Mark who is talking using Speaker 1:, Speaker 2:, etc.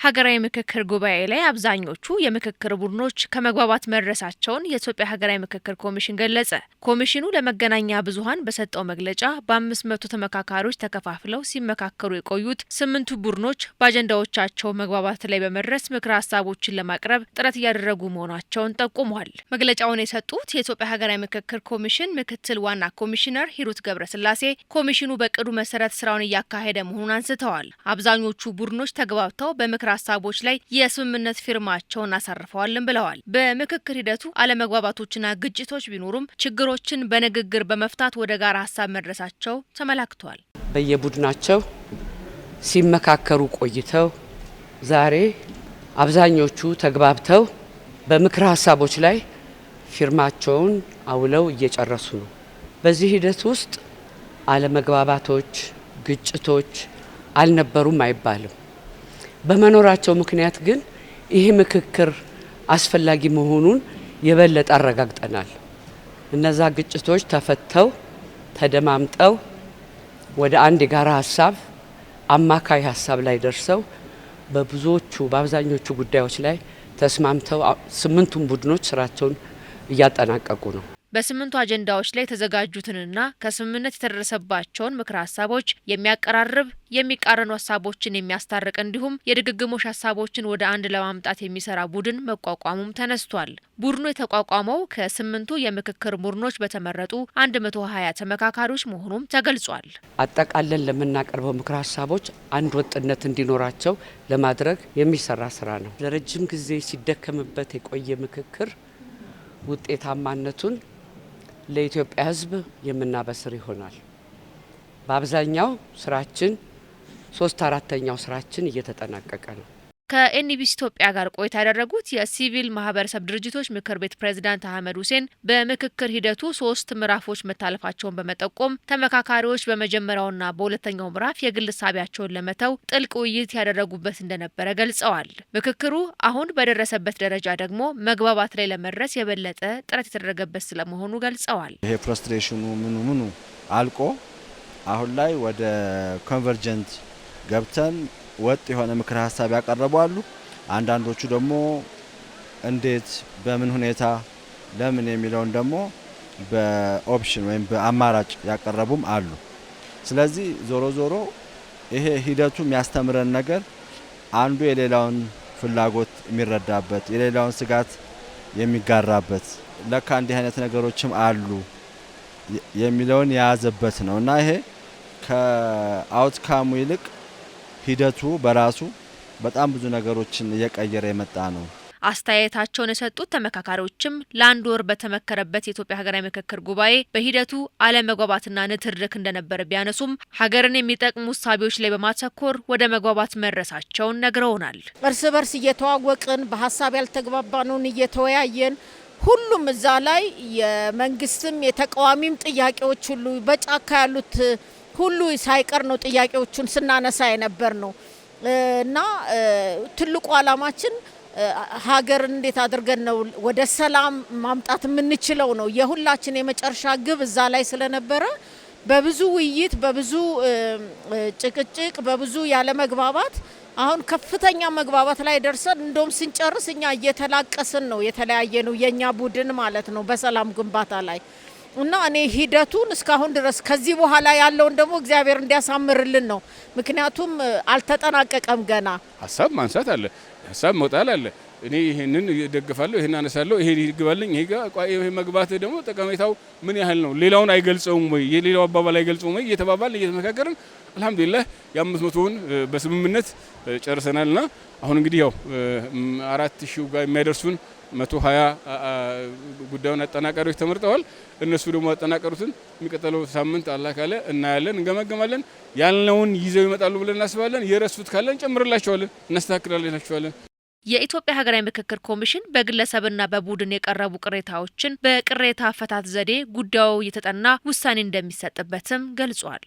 Speaker 1: ሀገራዊ ምክክር ጉባኤ ላይ አብዛኞቹ የምክክር ቡድኖች ከመግባባት መድረሳቸውን የኢትዮጵያ ሀገራዊ ምክክር ኮሚሽን ገለጸ። ኮሚሽኑ ለመገናኛ ብዙኃን በሰጠው መግለጫ በ500 ተመካካሪዎች ተከፋፍለው ሲመካከሩ የቆዩት 8ቱ ቡድኖች በአጀንዳዎቻቸው መግባባት ላይ በመድረስ ምክረ ሀሳቦችን ለማቅረብ ጥረት እያደረጉ መሆናቸውን ጠቁሟል። መግለጫውን የሰጡት የኢትዮጵያ ሀገራዊ ምክክር ኮሚሽን ምክትል ዋና ኮሚሽነር ሂሩት ገብረስላሴ ኮሚሽኑ በቅዱ መሰረት ስራውን እያካሄደ መሆኑን አንስተዋል። አብዛኞቹ ቡድኖች ተግባብተው በምክረ ሀሳቦች ላይ የስምምነት ፊርማቸውን አሳርፈዋልም ብለዋል። በምክክር ሂደቱ አለመግባባቶችና ግጭቶች ቢኖሩም ችግሮችን በንግግር በመፍታት ወደ ጋራ ሀሳብ መድረሳቸው ተመላክቷል።
Speaker 2: በየቡድናቸው ሲመካከሩ ቆይተው ዛሬ አብዛኞቹ ተግባብተው በምክር ሀሳቦች ላይ ፊርማቸውን አውለው እየጨረሱ ነው። በዚህ ሂደት ውስጥ አለመግባባቶች፣ ግጭቶች አልነበሩም አይባልም። በመኖራቸው ምክንያት ግን ይህ ምክክር አስፈላጊ መሆኑን የበለጠ አረጋግጠናል። እነዛ ግጭቶች ተፈተው ተደማምጠው ወደ አንድ የጋራ ሀሳብ አማካይ ሀሳብ ላይ ደርሰው በአብዛኞቹ ጉዳዮች ላይ ተስማምተው 8ቱም ቡድኖች ስራቸውን እያጠናቀቁ ነው።
Speaker 1: በ8ቱ አጀንዳዎች ላይ የተዘጋጁትንና ከስምምነት የተደረሰባቸውን ምክረ ሀሳቦች የሚያቀራርብ የሚቃረኑ ሀሳቦችን የሚያስታርቅ እንዲሁም የድግግሞሽ ሀሳቦችን ወደ አንድ ለማምጣት የሚሰራ ቡድን መቋቋሙም ተነስቷል። ቡድኑ የተቋቋመው ከ8ቱ የምክክር ቡድኖች በተመረጡ 120 ተመካካሪዎች መሆኑም ተገልጿል።
Speaker 2: አጠቃለን ለምናቀርበው ምክረ ሀሳቦች አንድ ወጥነት እንዲኖራቸው ለማድረግ የሚሰራ ስራ ነው። ለረጅም ጊዜ ሲደከምበት የቆየ ምክክር ውጤታማነቱን ለኢትዮጵያ ሕዝብ የምናበስር ይሆናል። በአብዛኛው ስራችን 3/4ኛው ስራችን እየተጠናቀቀ ነው።
Speaker 1: ከኤንቢሲ ኢትዮጵያ ጋር ቆይታ ያደረጉት የሲቪል ማህበረሰብ ድርጅቶች ምክር ቤት ፕሬዝዳንት አህመድ ሁሴን በምክክር ሂደቱ 3 ምዕራፎች መታለፋቸውን በመጠቆም ተመካካሪዎች በመጀመሪያውና በሁለተኛው ምዕራፍ የግል ሳቢያቸውን ለመተው ጥልቅ ውይይት ያደረጉበት እንደነበረ ገልጸዋል። ምክክሩ አሁን በደረሰበት ደረጃ ደግሞ መግባባት ላይ ለመድረስ የበለጠ ጥረት የተደረገበት ስለመሆኑ ገልጸዋል።
Speaker 3: ይሄ ፍረስትሬሽኑ ምኑ አልቆ አሁን ላይ ወደ ኮንቨርጀንት ገብተን ወጥ የሆነ ምክር ሀሳብ ያቀረቡ አሉ። አንዳንዶቹ ደግሞ እንዴት በምን ሁኔታ ለምን የሚለውን ደግሞ በኦፕሽን ወይም በአማራጭ ያቀረቡም አሉ። ስለዚህ ዞሮ ይሄ ሂደቱ የሚያስተምረን ነገር አንዱ የሌላውን ፍላጎት የሚረዳበት የሌላውን ስጋት የሚጋራበት ለካ እንዲህ አይነት ነገሮችም አሉ የሚለውን የያዘበት ነው እና ይሄ ከአውትካሙ ይልቅ ሂደቱ በራሱ በጣም ብዙ ነገሮችን እየቀየረ የመጣ ነው።
Speaker 1: አስተያየታቸውን የሰጡት ተመካካሪዎችም ለአንድ ወር በተመከረበት የኢትዮጵያ ሀገራዊ ምክክር ጉባኤ በሂደቱ አለመግባባትና ንትርክ እንደነበረ ቢያነሱም ሀገርን የሚጠቅሙ እሳቤዎች ላይ በማተኮር ወደ መግባባት መድረሳቸውን ነግረውናል።
Speaker 4: እርስ በርስ እየተዋወቅን በሀሳብ ያልተግባባነውን እየተወያየን ሁሉም እዛ ላይ የመንግስትም የተቃዋሚም ጥያቄዎች ሁሉ በጫካ ያሉት ሁሉ ሳይቀር ነው ጥያቄዎቹን ስናነሳ የነበር ነው እና ትልቁ ዓላማችን ሀገርን እንዴት አድርገን ነው ወደ ሰላም ማምጣት የምንችለው ነው የሁላችን የመጨረሻ ግብ እዛ ላይ ስለነበረ በብዙ ውይይት በብዙ ጭቅጭቅ በብዙ ያለ መግባባት አሁን ከፍተኛ መግባባት ላይ ደርሰን እንደውም ስንጨርስ እኛ እየተላቀስን ነው የተለያየ ነው የኛ ቡድን ማለት ነው በሰላም ግንባታ ላይ እና እኔ ሂደቱን እስካሁን ድረስ ከዚህ በኋላ ያለውን ደግሞ እግዚአብሔር እንዲያሳምርልን ነው። ምክንያቱም አልተጠናቀቀም ገና።
Speaker 5: ሀሳብ ማንሳት አለ፣ ሀሳብ መውጣት አለ። እኔ ይሄንን ደግፋለሁ፣ ይሄን አነሳለሁ፣ ይሄ ይግባልኝ፣ ይሄ መግባት ደግሞ ጠቀሜታው ምን ያህል ነው? ሌላውን አይገልጸውም ወይ? የሌላው አባባል አይገልጸውም ወይ? እየተባባልን እየተመካከርን አልহামዱሊላህ የ500ውን በስምምነት ጨርሰናልና አሁን እንግዲህ ያው 4000 ጋር የሚያደርሱን 120 ጉዳዩን አጠናቃሪዎች ተመርጠዋል። እነሱ ደግሞ አጠናቀሩትን የሚቀጥለው ሳምንት አላህ ካለ እናያለን፣ እንገመገማለን። ያልነውን ይዘው ይመጣሉ ብለን እናስባለን። የረሱት ካለን ጨምርላቸዋለን፣ እናስተካክላላቸዋለን።
Speaker 1: የኢትዮጵያ ሀገራዊ ምክክር ኮሚሽን በግለሰብና በቡድን የቀረቡ ቅሬታዎችን በቅሬታ አፈታት ዘዴ ጉዳዩ እየተጠና ውሳኔ እንደሚሰጥበትም ገልጿል።